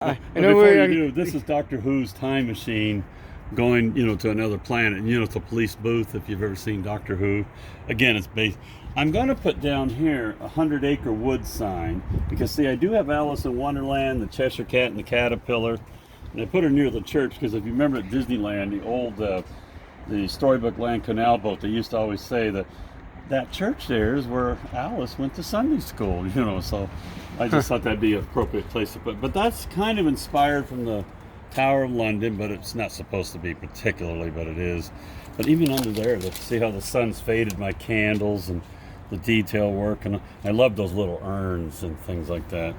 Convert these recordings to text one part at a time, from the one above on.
I know Before we you do, this is Doctor Who's time machine going, to another planet. It's a police booth if you've ever seen Doctor Who. Again, it's based. I'm going to put down here a 100-acre wood sign because, see, I do have Alice in Wonderland, the Cheshire Cat, and the Caterpillar. And I put her near the church because if you remember at Disneyland, the old, the Storybook Land Canal boat, they used to always say that church there is where Alice went to Sunday school, so I just thought that'd be an appropriate place to put. But that's kind of inspired from the Tower of London, but it's not supposed to be particularly, but it is. But even under there, let's see how the sun's faded my candles and the detail work, and I love those little urns and things like that.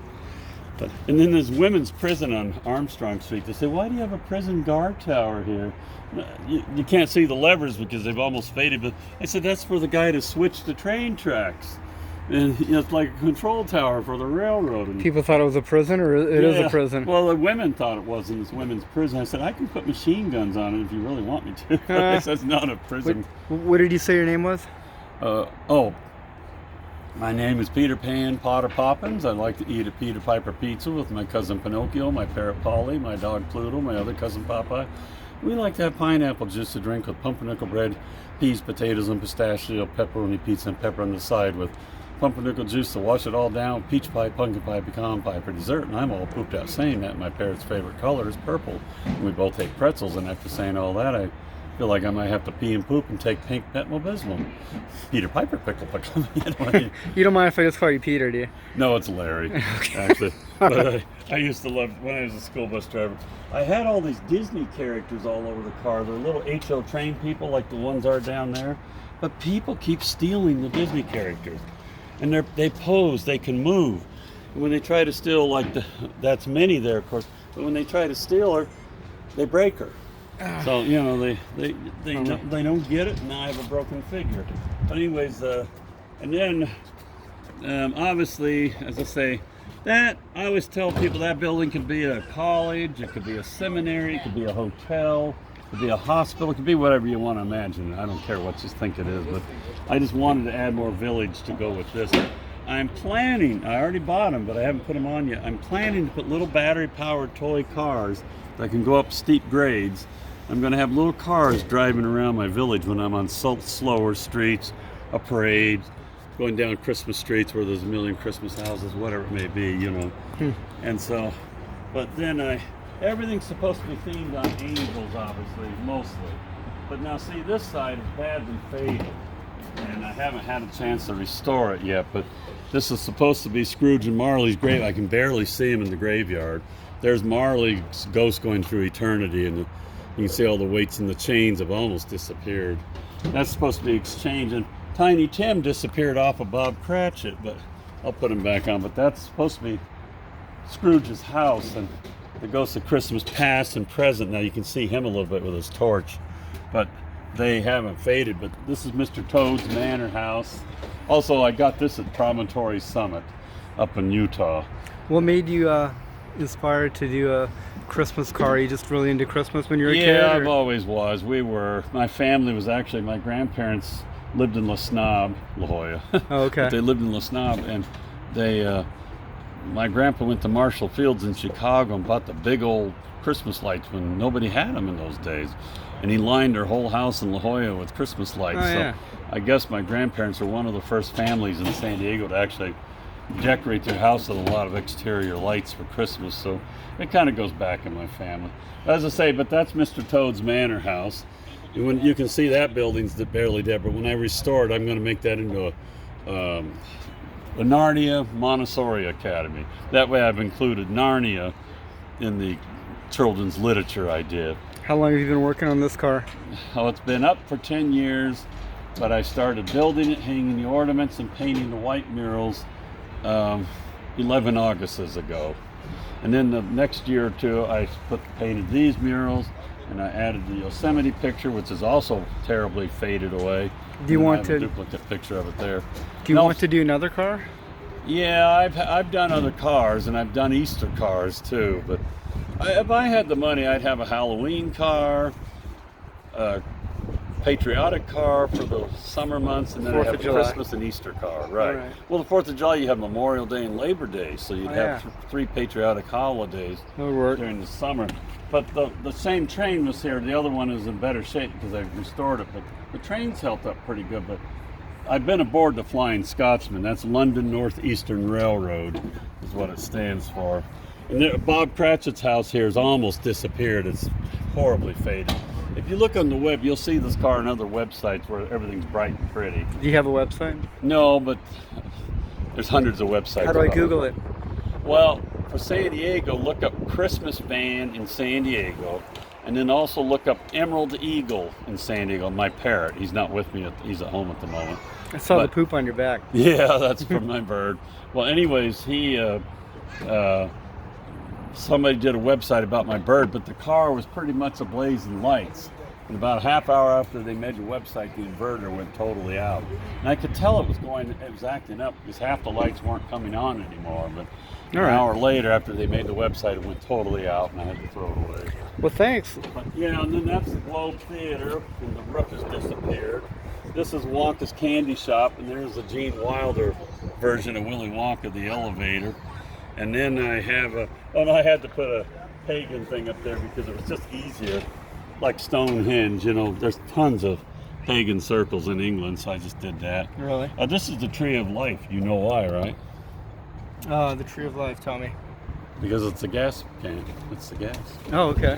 And then there's women's prison on Armstrong Street. They say, why do you have a prison guard tower here? You can't see the levers because they've almost faded. But I said, that's for the guy to switch the train tracks. And it's like a control tower for the railroad. And people thought it was a prison, or it is a prison? Well, the women thought it was in this women's prison. I said, I can put machine guns on it if you really want me to. They said, it's not a prison. What did you say your name was? My name is Peter Pan Potter Poppins. I like to eat a Peter Piper pizza with my cousin Pinocchio, my parrot Polly, my dog Pluto, my other cousin Popeye. We like to have pineapple juice to drink with pumpernickel bread, peas, potatoes, and pistachio, pepperoni pizza, and pepper on the side with pumpernickel juice to wash it all down, peach pie, pumpkin pie, pecan pie for dessert. And I'm all pooped out saying that. My parrot's favorite color is purple. And we both take pretzels, and after saying all that, I feel like I might have to pee and poop and take pink Pepto-Bismol. Peter Piper pickle. You don't mind if I just call you Peter, do you? No, it's Larry, actually. But I used to love, when I was a school bus driver, I had all these Disney characters all over the car. They're little HO train people like the ones are down there. But people keep stealing the Disney characters. And they pose, they can move. And when they try to steal, that's Minnie there, of course. But when they try to steal her, they break her. So they don't get it, and now I have a broken figure. But anyways, and then obviously, as I say, that I always tell people that building could be a college, it could be a seminary, it could be a hotel, it could be a hospital, it could be whatever you want to imagine. I don't care what you think it is, but I just wanted to add more village to go with this. I'm planning, I already bought them, but I haven't put them on yet. I'm planning to put little battery-powered toy cars that can go up steep grades. I'm going to have little cars driving around my village when I'm on slower streets, a parade, going down Christmas streets where there's a million Christmas houses, whatever it may be, And so, but then everything's supposed to be themed on angels, obviously, mostly. But now, see, this side is badly faded, and I haven't had a chance to restore it yet, but this is supposed to be Scrooge and Marley's grave. I can barely see him in the graveyard. There's Marley's ghost going through eternity, and you can see all the weights and the chains have almost disappeared. That's supposed to be exchanged, and Tiny Tim disappeared off of Bob Cratchit, but I'll put him back on. But that's supposed to be Scrooge's house, and the ghosts of Christmas past and present. Now you can see him a little bit with his torch, but they haven't faded. But this is Mr. Toad's manor house. Also, I got this at Promontory Summit up in Utah. What made you inspired to do a Christmas car? Are you just really into Christmas when you were a kid? Yeah, I've always was. My family was actually, my grandparents lived in La Snob, La Jolla. Oh, okay. But they lived in La Snob, and my grandpa went to Marshall Fields in Chicago and bought the big old Christmas lights when nobody had them in those days. And he lined their whole house in La Jolla with Christmas lights. Oh, yeah. So I guess my grandparents were one of the first families in San Diego to actually decorate their house with a lot of exterior lights for Christmas, so it kind of goes back in my family. As I say, but that's Mr. Toad's manor house. And when you can see that building's barely dead, but when I restore it, I'm going to make that into a Narnia Montessori Academy. That way I've included Narnia in the children's literature I did. How long have you been working on this car? Oh, it's been up for 10 years, but I started building it, hanging the ornaments, and painting the white murals 11 Augusts ago. And then the next year or two I painted these murals, and I added the Yosemite picture, which is also terribly faded away. Do you want I have a duplicate picture of it there? Do you want to do another car? Yeah, I've done other cars, and I've done Easter cars too, but if I had the money, I'd have a Halloween car, patriotic car for the summer months, and then I 4th have of a July. Christmas and Easter car. Right. Right. Well, the 4th of July you have Memorial Day and Labor Day, so you'd Oh, have yeah. 3 patriotic holidays That would work. during the summer. But the same train was here. The other one is in better shape because I've restored it. But the train's held up pretty good. But I've been aboard the Flying Scotsman. That's London Northeastern Railroad is what it stands for. And there, Bob Cratchit's house here has almost disappeared. It's horribly faded. If you look on the web, you'll see this car on other websites where everything's bright and pretty. Do you have a website? No, but there's hundreds of websites. How do I about Google it? Well, for San Diego, look up Christmas van in San Diego, and then also look up Emerald Eagle in San Diego. My parrot, he's not with me, he's at home at the moment. I saw the But- poop on your back. Yeah, that's from my bird. Well, anyways, somebody did a website about my bird, but the car was pretty much ablaze in lights. And about a half hour after they made the website, the inverter went totally out. And I could tell it was acting up because half the lights weren't coming on anymore. But All an right. hour later, after they made the website, it went totally out, and I had to throw it away. Well, thanks. But yeah, and then that's the Globe Theater, and the roof has disappeared. This is Wonka's Candy Shop, and there's the Gene Wilder version of Willy Wonka, the elevator. And then I have I had to put a pagan thing up there because it was just easier. Like Stonehenge, you know, there's tons of pagan circles in England, so I just did that. Really? This is the Tree of Life. You know why, right? The Tree of Life, tell me. Because it's a gas can. It's the gas. Oh, okay.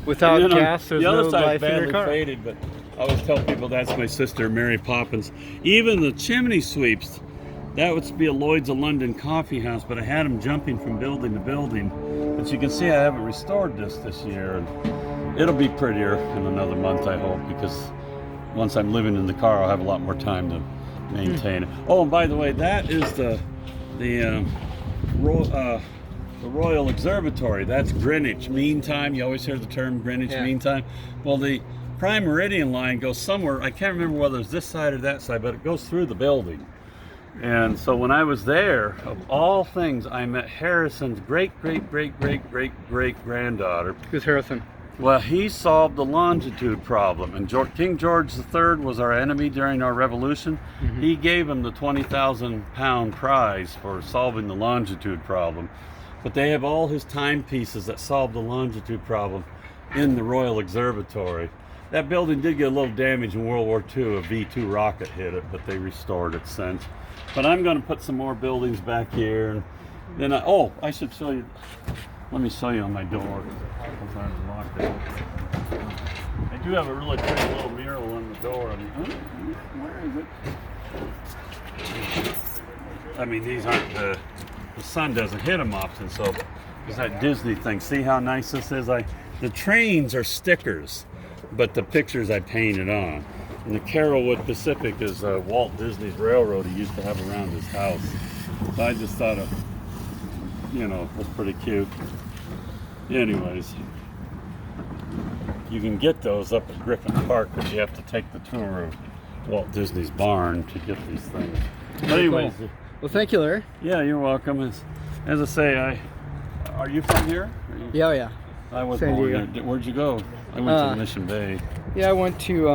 Without You know, gas, there's the no other side's life in your badly car. faded, but I always tell people that's my sister, Mary Poppins. Even the chimney sweeps, that would be a Lloyd's of London coffee house, but I had them jumping from building to building. But you can see I haven't restored this year, and it'll be prettier in another month, I hope, because once I'm living in the car, I'll have a lot more time to maintain it. Oh, and by the way, that is the Royal Observatory. That's Greenwich Mean Time. You always hear the term Greenwich Yeah. Mean Time. Well, the Prime Meridian line goes somewhere, I can't remember whether it's this side or that side, but it goes through the building. And so when I was there, of all things, I met Harrison's great-great-great-great-great-great-granddaughter. Who's Harrison? Well, he solved the longitude problem, and King George III was our enemy during our revolution. Mm-hmm. He gave him the 20,000 pound prize for solving the longitude problem. But they have all his timepieces that solve the longitude problem in the Royal Observatory. That building did get a little damage in World War II. A V-2 rocket hit it, but they restored it since. But I'm going to put some more buildings back here, and then I should show you. Let me show you on my door. I'm trying to lock it. I do have a really pretty little mural on the door. I mean, where is it? I mean, these aren't the sun doesn't hit them often, so it's that Disney thing. See how nice this is? The trains are stickers, but the pictures I painted on. And the Carolwood Pacific is Walt Disney's railroad he used to have around his house. So I just thought it was pretty cute. Anyways, you can get those up at Griffin Park, but you have to take the tour of Walt Disney's barn to get these things. But anyways, Cool. Well, thank you, Larry. yeah, you're welcome. As I say, are you from here? Yeah, oh, yeah. I was San born Diego. here. Where'd you go? I went to Mission Bay. Yeah, I went to